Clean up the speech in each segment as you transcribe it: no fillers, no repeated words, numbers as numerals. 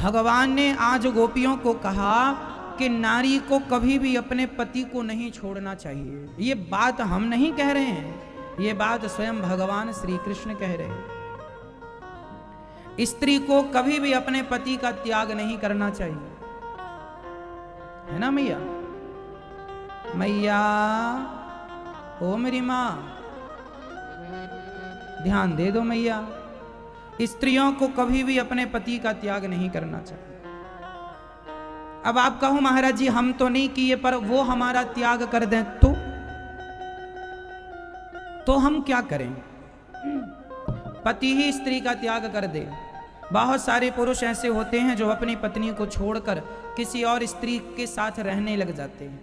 भगवान ने आज गोपियों को कहा कि नारी को कभी भी अपने पति को नहीं छोड़ना चाहिए। ये बात हम नहीं कह रहे हैं, ये बात स्वयं भगवान श्री कृष्ण कह रहे हैं। स्त्री को कभी भी अपने पति का त्याग नहीं करना चाहिए, है ना मैया? मैया ओ मेरी मां, ध्यान दे दो मैया। स्त्रियों को कभी भी अपने पति का त्याग नहीं करना चाहिए। अब आप कहो महाराज जी हम तो नहीं किए, पर वो हमारा त्याग कर दें तो हम क्या करें? पति ही स्त्री का त्याग कर दे। बहुत सारे पुरुष ऐसे होते हैं जो अपनी पत्नी को छोड़कर किसी और स्त्री के साथ रहने लग जाते हैं,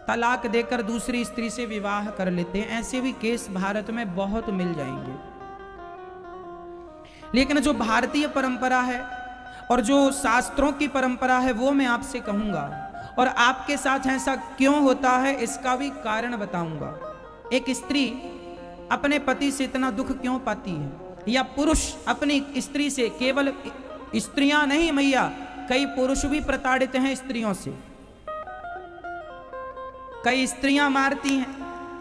तलाक देकर दूसरी स्त्री से विवाह कर लेते हैं। ऐसे भी केस भारत में बहुत मिल जाएंगे। लेकिन जो भारतीय परंपरा है और जो शास्त्रों की परंपरा है वो मैं आपसे कहूंगा, और आपके साथ ऐसा क्यों होता है इसका भी कारण बताऊंगा। एक स्त्री अपने पति से इतना दुख क्यों पाती है, या पुरुष अपनी स्त्री से, केवल स्त्रियां नहीं मैया, कई पुरुष भी प्रताड़ित हैं स्त्रियों से। कई स्त्रियां मारती हैं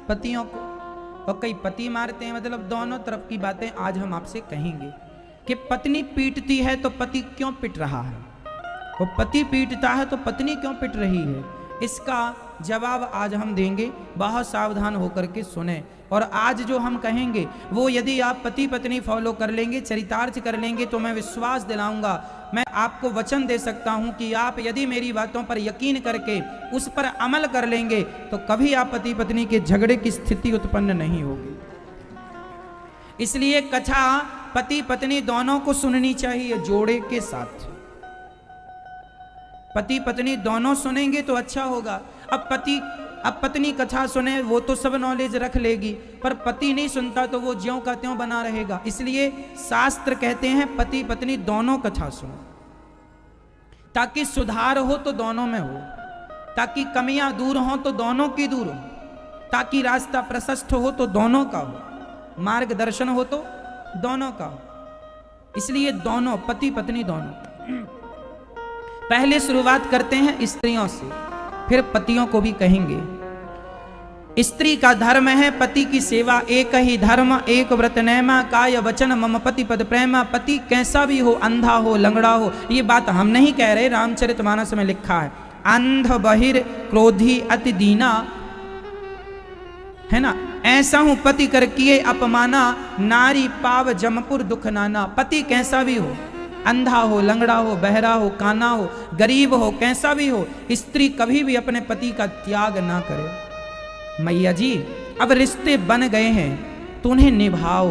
पतियों को और कई पति मारते हैं। मतलब दोनों तरफ की बातें आज हम आपसे कहेंगे कि पत्नी पीटती है तो पति क्यों पिट रहा है, वो पति पीटता है तो पत्नी क्यों पिट रही है। इसका जवाब आज हम देंगे, बहुत सावधान होकर के सुने। और आज जो हम कहेंगे वो यदि आप पति पत्नी फॉलो कर लेंगे, चरितार्थ कर लेंगे, तो मैं विश्वास दिलाऊंगा, मैं आपको वचन दे सकता हूं कि आप यदि मेरी बातों पर यकीन करके उस पर अमल कर लेंगे तो कभी आप पति पत्नी के झगड़े की स्थिति उत्पन्न नहीं होगी। इसलिए कथा पति पत्नी दोनों को सुननी चाहिए जोड़े के साथ। पति पत्नी दोनों सुनेंगे तो अच्छा होगा। अब पत्नी कथा सुने वो तो सब नॉलेज रख लेगी, पर पति नहीं सुनता तो वो ज्यों का त्यों बना रहेगा। इसलिए शास्त्र कहते हैं पति पत्नी दोनों कथा सुनो, ताकि सुधार हो तो दोनों में हो, ताकि कमियां दूर हो तो दोनों की दूर हो, ताकि रास्ता प्रशस्त हो तो दोनों का हो, मार्गदर्शन हो तो दोनों का हो। इसलिए दोनों, पति पत्नी दोनों। पहले शुरुआत करते हैं स्त्रियों से, फिर पतियों को भी कहेंगे। स्त्री का धर्म है पति की सेवा, एक ही धर्म एक व्रत नेमा, काय वचन मम पति पद प्रेमा। पति कैसा भी हो, अंधा हो, लंगड़ा हो, ये बात हम नहीं कह रहे, रामचरितमानस में लिखा है। अंध बहिर क्रोधी अति दीना, है ना, ऐसा हूं पति कर किए अपमाना, नारी पाव जमपुर दुख नाना। पति कैसा भी हो, अंधा हो, लंगड़ा हो, बहरा हो, काना हो, गरीब हो, कैसा भी हो, स्त्री कभी भी अपने पति का त्याग ना करे। मैया जी अब रिश्ते बन गए हैं तो उन्हें निभाओ।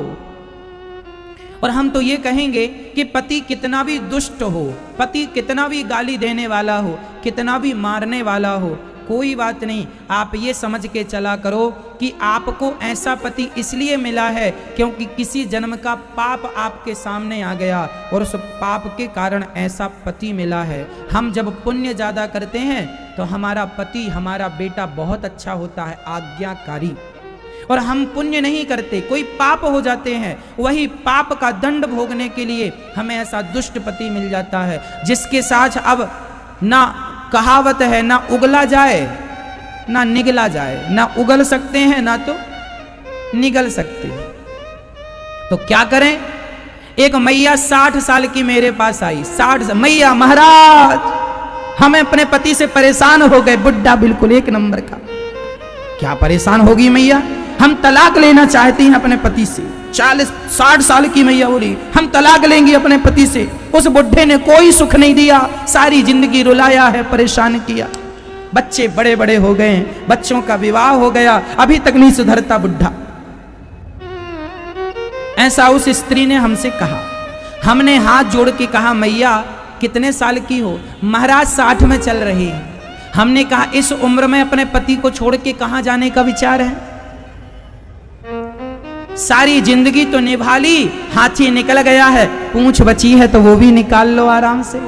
और हम तो ये कहेंगे कि पति कितना भी दुष्ट हो, पति कितना भी गाली देने वाला हो, कितना भी मारने वाला हो, कोई बात नहीं, आप ये समझ के चला करो कि आपको ऐसा पति इसलिए मिला है क्योंकि किसी जन्म का पाप आपके सामने आ गया और उस पाप के कारण ऐसा पति मिला है। हम जब पुण्य ज्यादा करते हैं तो हमारा पति, हमारा बेटा बहुत अच्छा होता है, आज्ञाकारी। और हम पुण्य नहीं करते, कोई पाप हो जाते हैं, वही पाप का दंड भोगने के लिए हमें ऐसा दुष्ट पति मिल जाता है जिसके साथ अब ना कहावत है ना उगला जाए ना निगला जाए, ना उगल सकते हैं ना तो निगल सकते हैं। तो क्या करें? एक मैया 60 साल की मेरे पास आई, 60 मैया, महाराज हम अपने पति से परेशान हो गए, बुड्ढा बिल्कुल एक नंबर का। क्या परेशान होगी मैया? हम तलाक लेना चाहती हैं अपने पति से। 40-60 साल की मैया बोली हम तलाक लेंगे अपने पति से। उस बुढ़े ने कोई सुख नहीं दिया, सारी जिंदगी रुलाया है, परेशान किया। बच्चे बड़े बड़े हो गए, बच्चों का विवाह हो गया, अभी तक नहीं सुधरता बुढ़ा। ऐसा उस स्त्री ने हमसे कहा। हमने हाथ जोड़ के कहा मैया कितने साल की हो? महाराज 60 में चल रही है। हमने कहा इस उम्र में अपने पति को छोड़ के कहां जाने का विचार है? सारी जिंदगी तो निभा ली, हाथी निकल गया है, पूंछ बची है तो वो भी निकाल लो आराम से।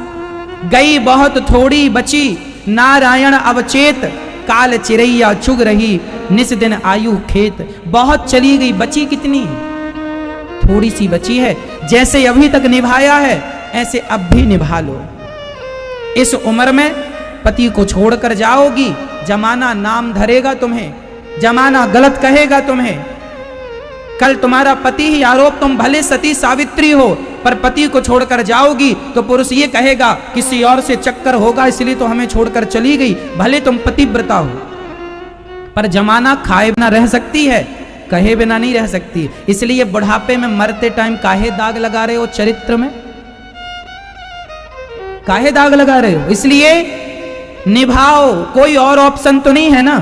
गई बहुत थोड़ी बची, नारायण अवचेत, काल चिरैया चुग रही, निस दिन आयु खेत। बहुत चली गई, बची कितनी? थोड़ी सी बची है। जैसे अभी तक निभाया है ऐसे अब भी निभा लो। इस उम्र में पति को छोड़कर जाओगी, जमाना नाम धरेगा तुम्हें, जमाना गलत कहेगा तुम्हें। कल तुम्हारा पति ही आरोप, तुम भले सती सावित्री हो पर पति को छोड़कर जाओगी तो पुरुष ये कहेगा किसी और से चक्कर होगा इसलिए तो हमें छोड़कर चली गई। भले तुम पतिव्रता हो पर जमाना खाए बिना रह सकती है, कहे बिना नहीं रह सकती। इसलिए बुढ़ापे में मरते टाइम काहे दाग लगा रहे हो चरित्र में, काहे दाग लगा रहे हो? इसलिए निभाओ, कोई और ऑप्शन तो नहीं है ना।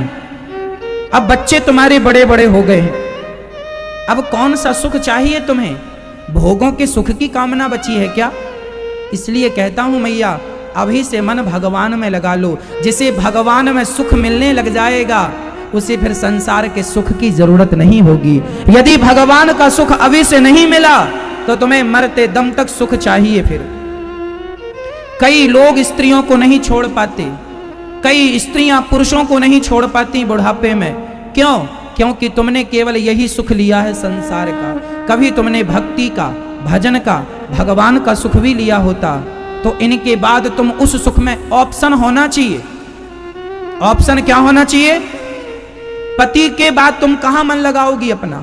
अब बच्चे तुम्हारे बड़े बड़े हो गए हैं, अब कौन सा सुख चाहिए तुम्हें? भोगों के सुख की कामना बची है क्या? इसलिए कहता हूं मैया, अभी से मन भगवान में लगा लो। जिसे भगवान में सुख मिलने लग जाएगा उसे फिर संसार के सुख की जरूरत नहीं होगी। यदि भगवान का सुख अभी से नहीं मिला तो तुम्हें मरते दम तक सुख चाहिए। फिर कई लोग स्त्रियों को नहीं छोड़ पाते, कई स्त्रियां पुरुषों को नहीं छोड़ पाती बुढ़ापे में। क्यों? क्योंकि तुमने केवल यही सुख लिया है संसार का। कभी तुमने भक्ति का, भजन का, भगवान का सुख भी लिया होता तो इनके बाद तुम उस सुख में ऑप्शन होना चाहिए। ऑप्शन क्या होना चाहिए? पति के बाद तुम कहां मन लगाओगी अपना?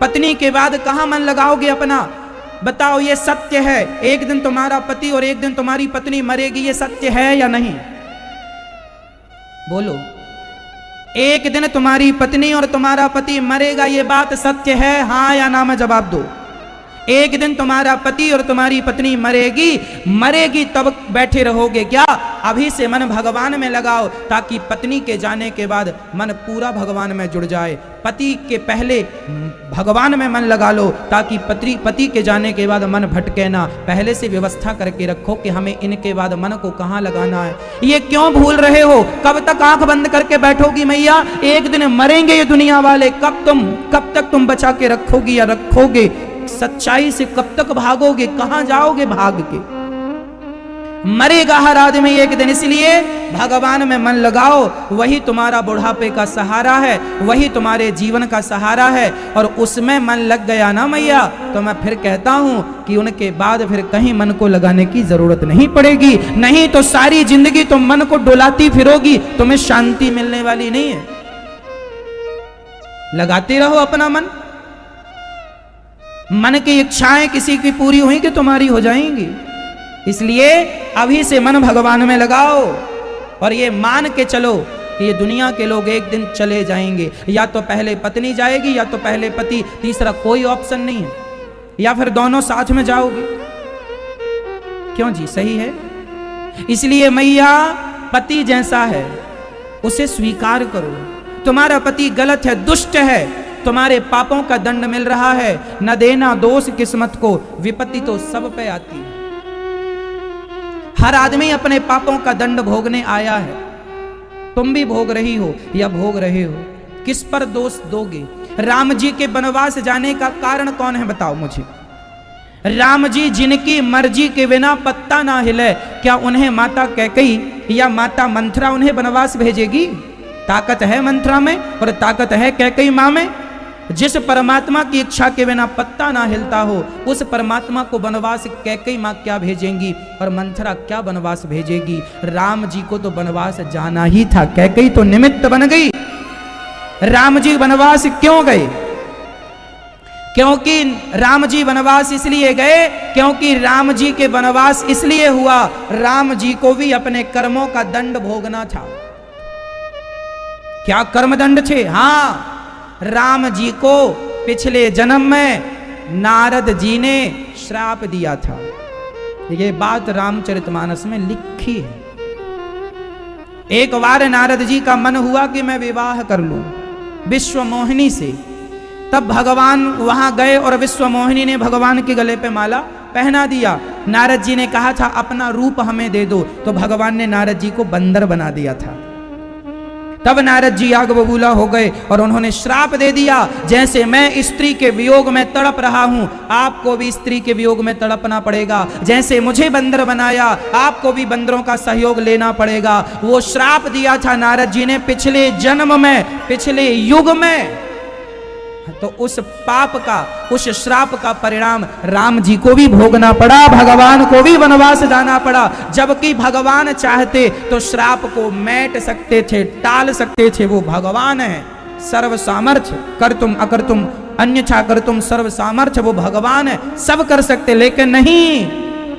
पत्नी के बाद कहां मन लगाओगे अपना? बताओ, ये सत्य है एक दिन तुम्हारा पति और एक दिन तुम्हारी पत्नी मरेगी, ये सत्य है या नहीं? बोलो, एक दिन तुम्हारी पत्नी और तुम्हारा पति मरेगा, ये बात सत्य है? हाँ या ना में जवाब दो। एक दिन तुम्हारा पति और तुम्हारी पत्नी मरेगी तब बैठे रहोगे क्या? अभी से मन भगवान में लगाओ ताकि पत्नी के जाने के बाद मन पूरा भगवान में जुड़ जाए। पति के पहले भगवान में मन लगा लो ताकि पति के जाने के बाद मन भटके ना। पहले से व्यवस्था करके रखो कि हमें इनके बाद मन को कहाँ लगाना है। ये क्यों भूल रहे हो? कब तक आंख बंद करके बैठोगी मैया? एक दिन मरेंगे ये दुनिया वाले। कब तक तुम बचा के रखोगी या रखोगे? सच्चाई से कब तक भागोगे? कहां जाओगे भाग के? मरेगा हर आदमी एक दिन, इसलिए भगवान में मन लगाओ। वही तुम्हारा बुढ़ापे का सहारा है, वही तुम्हारे जीवन का सहारा है। और उसमें मन लग गया ना मैया तो मैं फिर कहता हूं कि उनके बाद फिर कहीं मन को लगाने की जरूरत नहीं पड़ेगी। नहीं तो सारी जिंदगी तुम मन को डुलाती फिरोगी, तुम्हें शांति मिलने वाली नहीं है। लगाते रहो अपना मन। मन की इच्छाएं किसी की पूरी हुई कि तुम्हारी हो जाएंगी। इसलिए अभी से मन भगवान में लगाओ और ये मान के चलो कि ये दुनिया के लोग एक दिन चले जाएंगे। या तो पहले पत्नी जाएगी या तो पहले पति, तीसरा कोई ऑप्शन नहीं है। या फिर दोनों साथ में जाओगे। क्यों जी? सही है। इसलिए मैया, पति जैसा है उसे स्वीकार करो। तुम्हारा पति गलत है, दुष्ट है, तुम्हारे पापों का दंड मिल रहा है। न देना दोष किस्मत को, विपत्ति तो सब पे आती है। हर आदमी अपने पापों का दंड भोगने आया है। तुम भी भोग रही हो या भोग रहे हो। किस पर दोष दोगे? राम जी के वनवास जाने का कारण कौन है बताओ मुझे। राम जी जिनकी मर्जी के बिना पत्ता ना हिले, क्या उन्हें माता कैकेयी या माता मंथरा उन्हें वनवास भेजेगी? ताकत है मंथरा में और ताकत है कैकेयी मां में। जिस परमात्मा की इच्छा के बिना पत्ता ना हिलता हो उस परमात्मा को वनवास कैकेयी मां क्या भेजेंगी और मंथरा क्या वनवास भेजेगी? राम जी को तो वनवास जाना ही था, कैकेयी तो निमित्त बन गई। राम जी वनवास क्यों गए? क्योंकि राम जी वनवास इसलिए गए क्योंकि राम जी के वनवास इसलिए हुआ, राम जी को भी अपने कर्मों का दंड भोगना था। क्या कर्म दंड थे? हाँ, राम जी को पिछले जन्म में नारद जी ने श्राप दिया था। ये बात रामचरितमानस में लिखी है। एक बार नारद जी का मन हुआ कि मैं विवाह कर लूं विश्व मोहिनी से। तब भगवान वहां गए और विश्व मोहिनी ने भगवान के गले पे माला पहना दिया। नारद जी ने कहा था अपना रूप हमें दे दो, तो भगवान ने नारद जी को बंदर बना दिया था। तब नारद जी आग बबूला हो गए और उन्होंने श्राप दे दिया, जैसे मैं स्त्री के वियोग में तड़प रहा हूं आपको भी स्त्री के वियोग में तड़पना पड़ेगा। जैसे मुझे बंदर बनाया आपको भी बंदरों का सहयोग लेना पड़ेगा। वो श्राप दिया था नारद जी ने पिछले जन्म में, पिछले युग में। तो उस पाप का, उस श्राप का परिणाम राम जी को भी भोगना पड़ा, भगवान को भी वनवास जाना पड़ा। जबकि भगवान चाहते तो श्राप को मेट सकते थे, टाल सकते थे। वो भगवान है, सर्व सामर्थ्य, कर तुम अकर तुम अन्यथा कर तुम सर्व सामर्थ्य। वो भगवान है, सब कर सकते, लेकिन नहीं,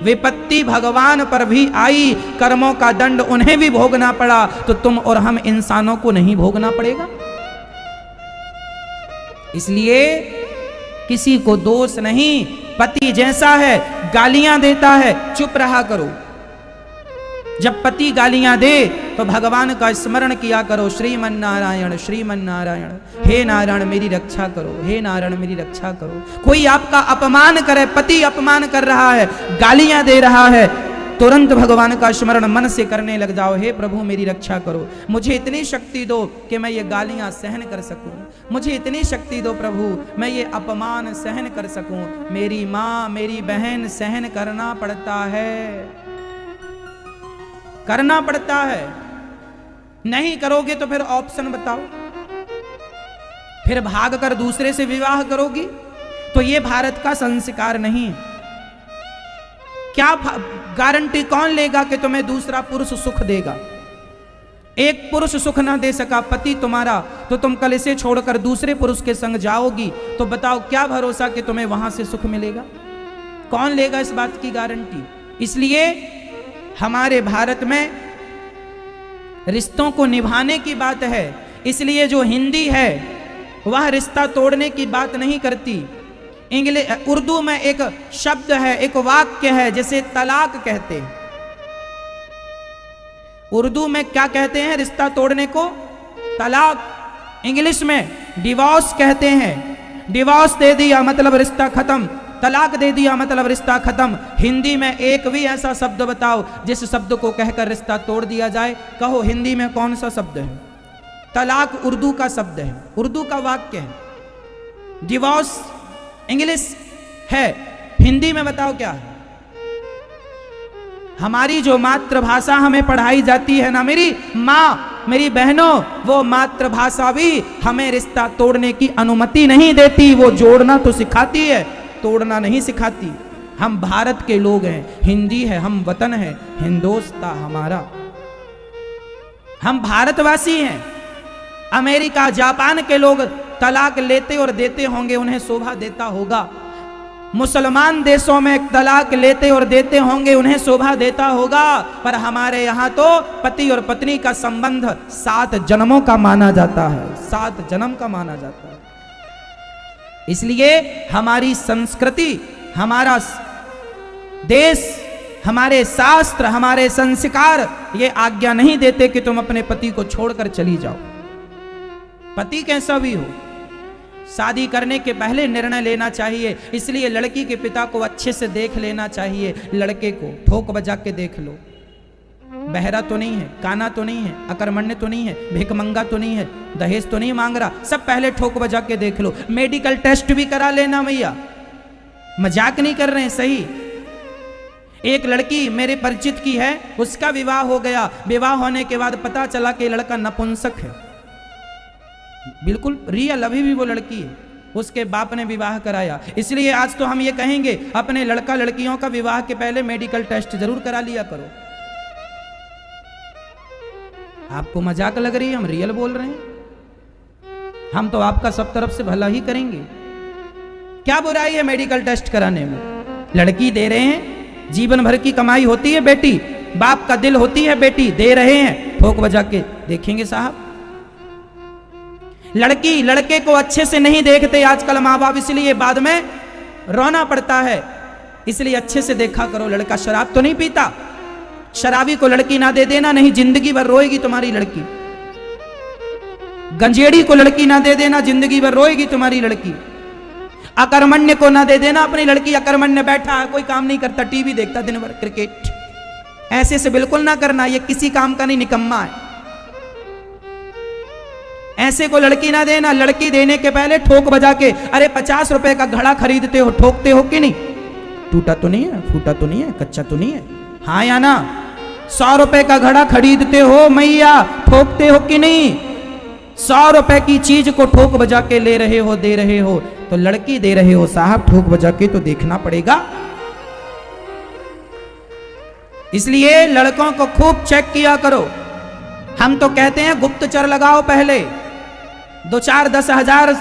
विपत्ति भगवान पर भी आई, कर्मों का दंड उन्हें भी भोगना पड़ा, तो तुम और हम इंसानों को नहीं भोगना पड़ेगा? इसलिए किसी को दोष नहीं। पति जैसा है, गालियां देता है, चुप रहा करो। जब पति गालियां दे तो भगवान का स्मरण किया करो, श्रीमन नारायण श्रीमन नारायण, हे नारायण मेरी रक्षा करो, हे नारायण मेरी रक्षा करो। कोई आपका अपमान करे, पति अपमान कर रहा है, गालियां दे रहा है, तुरंत भगवान का स्मरण मन से करने लग जाओ, हे प्रभु मेरी रक्षा करो, मुझे इतनी शक्ति दो कि मैं ये गालियां सहन कर सकूं, मुझे इतनी शक्ति दो प्रभु मैं ये अपमान सहन कर सकूं। मेरी माँ मेरी बहन सहन करना पड़ता है, करना पड़ता है। नहीं करोगे तो फिर ऑप्शन बताओ, फिर भाग कर दूसरे से विवाह करोगी? तो ये भारत का संस्कार नहीं। क्या गारंटी कौन लेगा कि तुम्हें दूसरा पुरुष सुख देगा? एक पुरुष सुख ना दे सका पति तुम्हारा, तो तुम कल इसे छोड़कर दूसरे पुरुष के संग जाओगी, तो बताओ क्या भरोसा कि तुम्हें वहां से सुख मिलेगा? कौन लेगा इस बात की गारंटी? इसलिए हमारे भारत में रिश्तों को निभाने की बात है। इसलिए जो हिंदी है वह रिश्ता तोड़ने की बात नहीं करती। उर्दू में एक शब्द है, एक वाक्य है जिसे तलाक कहते हैं। उर्दू में क्या कहते हैं रिश्ता तोड़ने को? तलाक। इंग्लिश में डिवोर्स कहते हैं। डिवोर्स दे दिया मतलब रिश्ता खत्म, तलाक दे दिया मतलब रिश्ता खत्म। हिंदी में एक भी ऐसा शब्द बताओ जिस शब्द को कहकर रिश्ता तोड़ दिया जाए। कहो हिंदी में कौन सा शब्द है? तलाक उर्दू का शब्द है, उर्दू का वाक्य है। डिवोर्स इंग्लिश है, हिंदी में बताओ क्या है? हमारी जो मातृभाषा हमें पढ़ाई जाती है ना मेरी माँ मेरी बहनों, वो मातृभाषा भी हमें रिश्ता तोड़ने की अनुमति नहीं देती। वो जोड़ना तो सिखाती है, तोड़ना नहीं सिखाती। हम भारत के लोग हैं, हिंदी है, हम वतन है, हिंदुस्तान हमारा, हम भारतवासी हैं। अमेरिका जापान के लोग तलाक लेते और देते होंगे, उन्हें शोभा देता होगा। मुसलमान देशों में तलाक लेते और देते होंगे, उन्हें शोभा देता होगा। पर हमारे यहाँ तो पति और पत्नी का संबंध 7 जन्मों का माना जाता है, 7 जन्म का माना जाता है। इसलिए हमारी संस्कृति, हमारा देश, हमारे शास्त्र, हमारे संस्कार ये आज्ञा नहीं देते कि तुम अपने पति को छोड़कर चली जाओ। पति कैसा भी हो, शादी करने के पहले निर्णय लेना चाहिए। इसलिए लड़की के पिता को अच्छे से देख लेना चाहिए। लड़के को ठोक बजा के देख लो, बहरा तो नहीं है, काना तो नहीं है, अकर्मण्य तो नहीं है, भिखमंगा तो नहीं है, दहेज तो नहीं मांग रहा, सब पहले ठोक बजा के देख लो। मेडिकल टेस्ट भी करा लेना भैया, मजाक नहीं कर रहे हैं, सही। एक लड़की मेरे परिचित की है, उसका विवाह हो गया। विवाह होने के बाद पता चला कि लड़का नपुंसक है, बिल्कुल रियल, अभी भी वो लड़की है। उसके बाप ने विवाह कराया। इसलिए आज तो हम ये कहेंगे अपने लड़का लड़कियों का विवाह के पहले मेडिकल टेस्ट जरूर करा लिया करो। आपको मजाक लग रही है, हम रियल बोल रहे हैं। हम तो आपका सब तरफ से भला ही करेंगे। क्या बुराई है मेडिकल टेस्ट कराने में? लड़की दे रहे हैं, जीवन भर की कमाई होती है बेटी, बाप का दिल होती है बेटी, दे रहे हैं, ठोक बजा के देखेंगे साहब। लड़की लड़के को अच्छे से नहीं देखते आजकल माँ बाप, इसलिए बाद में रोना पड़ता है। इसलिए अच्छे से देखा करो। लड़का शराब तो नहीं पीता, शराबी को लड़की ना दे देना, नहीं जिंदगी भर रोएगी तुम्हारी लड़की। गंजेड़ी को लड़की ना दे देना, जिंदगी भर रोएगी तुम्हारी लड़की। अकर्मण्य को ना दे देना अपनी लड़की। अकर्मण्य बैठा है, कोई काम नहीं करता, टीवी देखता दिन भर, क्रिकेट, ऐसे से बिल्कुल ना करना, ये किसी काम का नहीं, निकम्मा है। ऐसे को लड़की ना देना। लड़की देने के पहले ठोक बजा के, अरे 50 रुपए का घड़ा खरीदते हो, ठोकते हो कि नहीं? टूटा तो नहीं है, फूटा तो नहीं है, कच्चा तो नहीं है, हाँ या ना? 100 रुपए का घड़ा खरीदते हो मैया, ठोकते हो कि नहीं? 100 रुपए की चीज को ठोक बजा के ले रहे हो, दे रहे हो, तो लड़की दे रहे हो साहब, ठोक बजा के तो देखना पड़ेगा। इसलिए लड़कों को खूब चेक किया करो। हम तो कहते हैं गुप्तचर लगाओ, पहले 2-4-10 हजार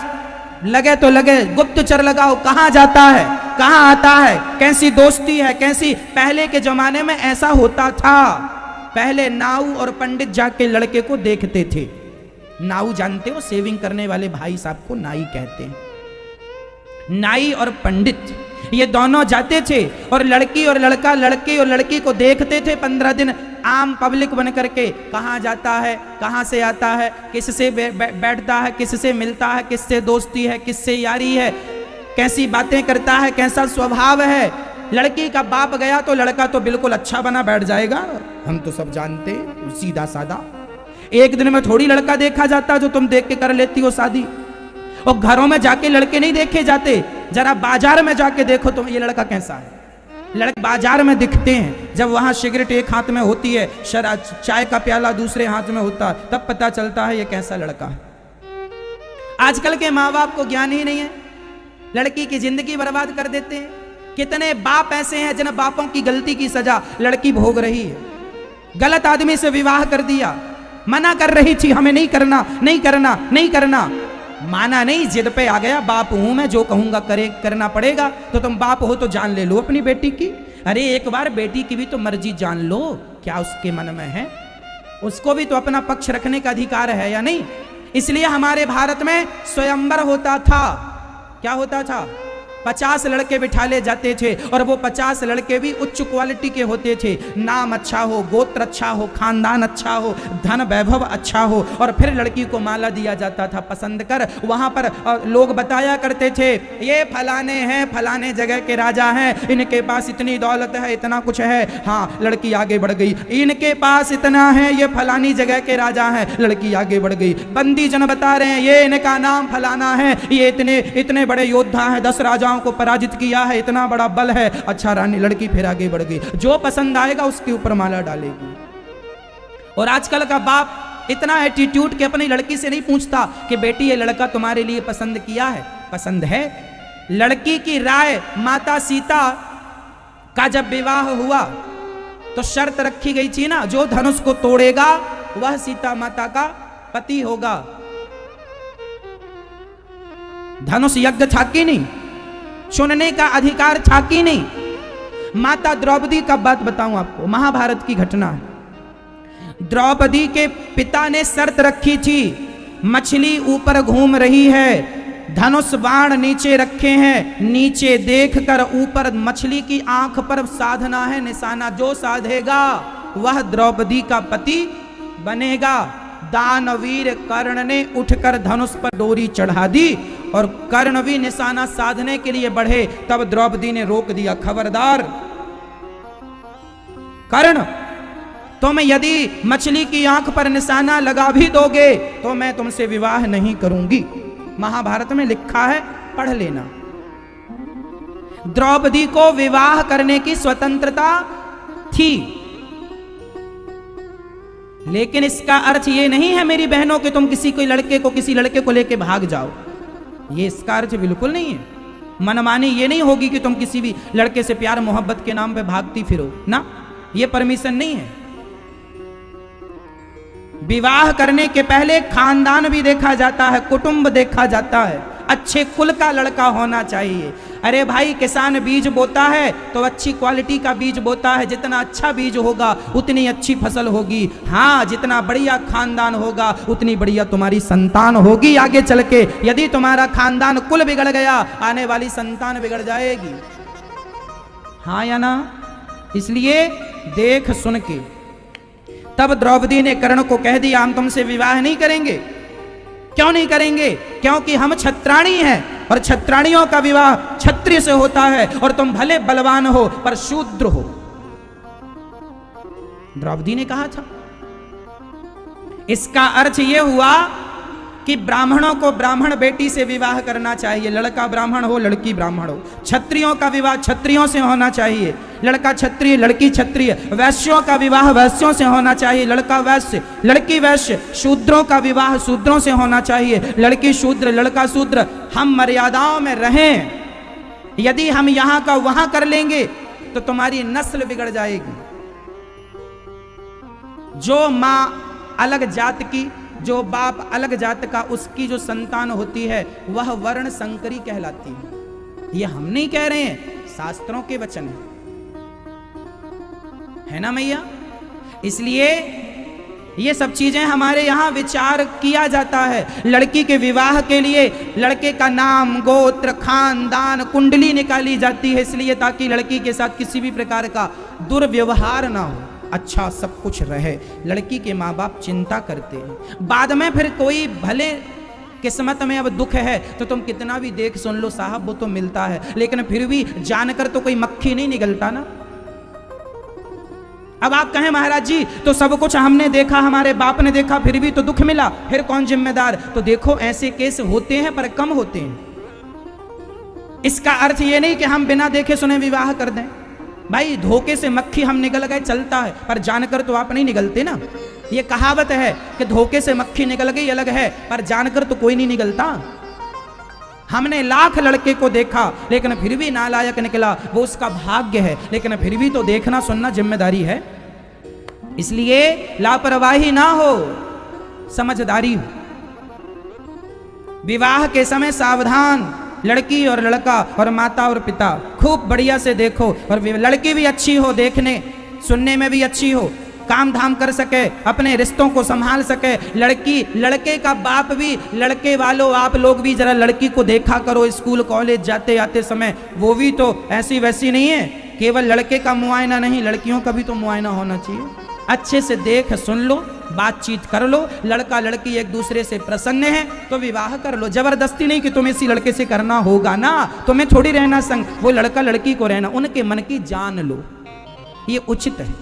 लगे तो लगे, गुप्तचर लगाओ। कहां जाता है, कहां आता है, कैसी दोस्ती है, कैसी। पहले के जमाने में ऐसा होता था। पहले नाऊ और पंडित जाके लड़के को देखते थे। नाऊ जानते हो, सेविंग करने वाले भाई साहब को नाई कहते हैं। नाई और पंडित ये दोनों जाते थे और लड़की और लड़का, लड़के और लड़की को देखते थे 15 दिन आम पब्लिक बन करके। कहाँ जाता है, कहाँ से आता है, किससे बैठता है, किससे मिलता है, किससे दोस्ती है, किससे यारी है, कैसी बातें करता है, कैसा स्वभाव है। लड़की का बाप गया तो लड़का तो बिल्कुल अच्छा बना बैठ जाएगा, हम तो सब जानते, सीधा साधा। एक दिन में थोड़ी लड़का देखा जाता जो तुम देख के कर लेती हो शादी। और घरों में जाके लड़के नहीं देखे जाते, जरा बाजार में जाके देखो तुम ये लड़का कैसा है। लड़के बाजार में दिखते हैं, जब वहां सिगरेट एक हाथ में होती है, शराब चाय का प्याला दूसरे हाथ में होता है, तब पता चलता है ये कैसा लड़का है। आजकल के माँ बाप को ज्ञान ही नहीं है, लड़की की जिंदगी बर्बाद कर देते हैं। कितने बाप ऐसे हैं जिन बापों की गलती की सजा लड़की भोग रही है। गलत आदमी से विवाह कर दिया, मना कर रही थी हमें नहीं करना, नहीं करना, नहीं करना, माना नहीं, जिद पे आ गया, बाप हूं मैं, जो कहूंगा करना पड़ेगा। तो तुम बाप हो तो जान ले लो अपनी बेटी की। अरे एक बार बेटी की भी तो मर्जी जान लो, क्या उसके मन में है, उसको भी तो अपना पक्ष रखने का अधिकार है या नहीं। इसलिए हमारे भारत में स्वयंवर होता था। क्या होता था? 50 लड़के बिठा ले जाते थे और वो 50 लड़के भी उच्च क्वालिटी के होते थे। नाम अच्छा हो, गोत्र अच्छा हो, खानदान अच्छा हो, धन वैभव अच्छा हो, और फिर लड़की को माला दिया जाता था पसंद कर। वहां पर लोग बताया करते थे ये फलाने हैं, फलाने जगह के राजा हैं, इनके पास इतनी दौलत है, इतना कुछ है। हाँ, लड़की आगे बढ़ गई, इनके पास इतना है, ये फलानी जगह के राजा हैं, लड़की आगे बढ़ गई। बंदी जन बता रहे हैं ये इनका नाम फलाना है, ये इतने बड़े योद्धा हैं, 10 राजाओं को पराजित किया है, इतना बड़ा बल है। अच्छा रानी, लड़की फिर आगे बढ़ गई, जो पसंद आएगा उसके ऊपर माला डालेगी। और आजकल का बाप इतना एटीट्यूड कि अपनी लड़की से नहीं पूछता कि बेटी ये लड़का तुम्हारे लिए पसंद किया है, पसंद है। लड़की की राय, माता सीता का जब विवाह हुआ तो शर्त रखी गई थी ना, जो धनुष को तोड़ेगा वह सीता माता का पति होगा। धनुष यज्ञ था कि नहीं, चुनने का अधिकार था कि नहीं। माता द्रौपदी का बात बताऊं आपको, महाभारत की घटना है। द्रौपदी के पिता ने शर्त रखी थी, मछली ऊपर घूम रही है, धनुष बाण नीचे रखे हैं, नीचे देखकर ऊपर मछली की आंख पर साधना है निशाना, जो साधेगा वह द्रौपदी का पति बनेगा। दानवीर कर्ण ने उठकर धनुष पर डोरी चढ़ा दी और कर्ण भी निशाना साधने के लिए बढ़े, तब द्रौपदी ने रोक दिया, खबरदार कर्ण, तुम यदि मछली की आंख पर निशाना लगा भी दोगे तो मैं तुमसे विवाह नहीं करूंगी। महाभारत में लिखा है, पढ़ लेना। द्रौपदी को विवाह करने की स्वतंत्रता थी, लेकिन इसका अर्थ ये नहीं है मेरी बहनों कि तुम किसी लड़के को लेके भाग जाओ। ये इसका अर्थ बिल्कुल नहीं है। मनमानी ये नहीं होगी कि तुम किसी भी लड़के से प्यार मोहब्बत के नाम पे भागती फिरो ना, ये परमिशन नहीं है। विवाह करने के पहले खानदान भी देखा जाता है, कुटुंब देखा जाता है, अच्छे कुल का लड़का होना चाहिए। अरे भाई, किसान बीज बोता है तो अच्छी क्वालिटी का बीज बोता है, जितना अच्छा बीज होगा उतनी अच्छी फसल होगी। हाँ, जितना बढ़िया खानदान होगा उतनी बढ़िया तुम्हारी संतान होगी आगे चल के। यदि तुम्हारा खानदान कुल बिगड़ गया, आने वाली संतान बिगड़ जाएगी। हाँ या ना? इसलिए देख सुन के तब द्रौपदी ने कर्ण को कह दिया, हम तुमसे विवाह नहीं करेंगे। क्यों नहीं करेंगे? क्योंकि हम क्षत्राणी हैं और क्षत्राणियों का विवाह क्षत्रिय से होता है, और तुम भले बलवान हो पर शूद्र हो। द्रौपदी ने कहा था। इसका अर्थ यह हुआ कि ब्राह्मणों को ब्राह्मण बेटी से विवाह करना चाहिए, लड़का ब्राह्मण हो लड़की ब्राह्मण हो। क्षत्रियों का विवाह क्षत्रियों से होना चाहिए, लड़का क्षत्रिय लड़की क्षत्रिय। वैश्यों का विवाह वैश्यों से होना चाहिए, लड़का वैश्य लड़की वैश्य। शूद्रों का विवाह शूद्रों से होना चाहिए, लड़की शूद्र लड़का शूद्र। हम मर्यादाओं में रहें। यदि हम यहां का वहां कर लेंगे तो तुम्हारी नस्ल बिगड़ जाएगी। जो मां अलग जात की, जो बाप अलग जात का, उसकी जो संतान होती है वह वर्ण संकरी कहलाती है। ये हम नहीं कह रहे हैं, शास्त्रों के वचन है ना मैया। इसलिए ये सब चीजें हमारे यहां विचार किया जाता है। लड़की के विवाह के लिए लड़के का नाम, गोत्र, खानदान, कुंडली निकाली जाती है, इसलिए ताकि लड़की के साथ किसी भी प्रकार का दुर्व्यवहार ना हो, अच्छा सब कुछ रहे। लड़की के माँ बाप चिंता करते हैं। बाद में फिर कोई भले किस्मत में अब दुख है तो तुम कितना भी देख सुन लो साहब, वो तो मिलता है, लेकिन फिर भी जानकर तो कोई मक्खी नहीं निकलता ना। अब आप कहें महाराज जी तो सब कुछ हमने देखा, हमारे बाप ने देखा, फिर भी तो दुख मिला, फिर कौन जिम्मेदार? तो देखो ऐसे केस होते हैं पर कम होते हैं। इसका अर्थ ये नहीं कि हम बिना देखे सुने विवाह कर दें। भाई धोखे से मक्खी हम निकल गए चलता है, पर जानकर तो आप नहीं निकलते ना। ये कहावत है कि धोखे से मक्खी निकल गई अलग है, पर जानकर तो कोई नहीं निकलता। हमने लाख लड़के को देखा लेकिन फिर भी नालायक निकला, वो उसका भाग्य है, लेकिन फिर भी तो देखना सुनना जिम्मेदारी है। इसलिए लापरवाही ना हो, समझदारी हो। विवाह के समय सावधान, लड़की और लड़का और माता और पिता खूब बढ़िया से देखो, और लड़की भी अच्छी हो, देखने सुनने में भी अच्छी हो, काम धाम कर सके, अपने रिश्तों को संभाल सके। लड़की, लड़के का बाप भी, लड़के वालों आप लोग भी जरा लड़की को देखा करो स्कूल कॉलेज जाते आते समय, वो भी तो ऐसी वैसी नहीं है। केवल लड़के का मुआयना नहीं, लड़कियों का भी तो मुआयना होना चाहिए। अच्छे से देख सुन लो, बातचीत कर लो। लड़का लड़की एक दूसरे से प्रसन्न है तो विवाह कर लो। जबरदस्ती नहीं कि तुम्हें इसी लड़के से करना होगा ना, तुम्हें थोड़ी रहना संग, वो लड़का लड़की को रहना, उनके मन की जान लो, ये उचित है।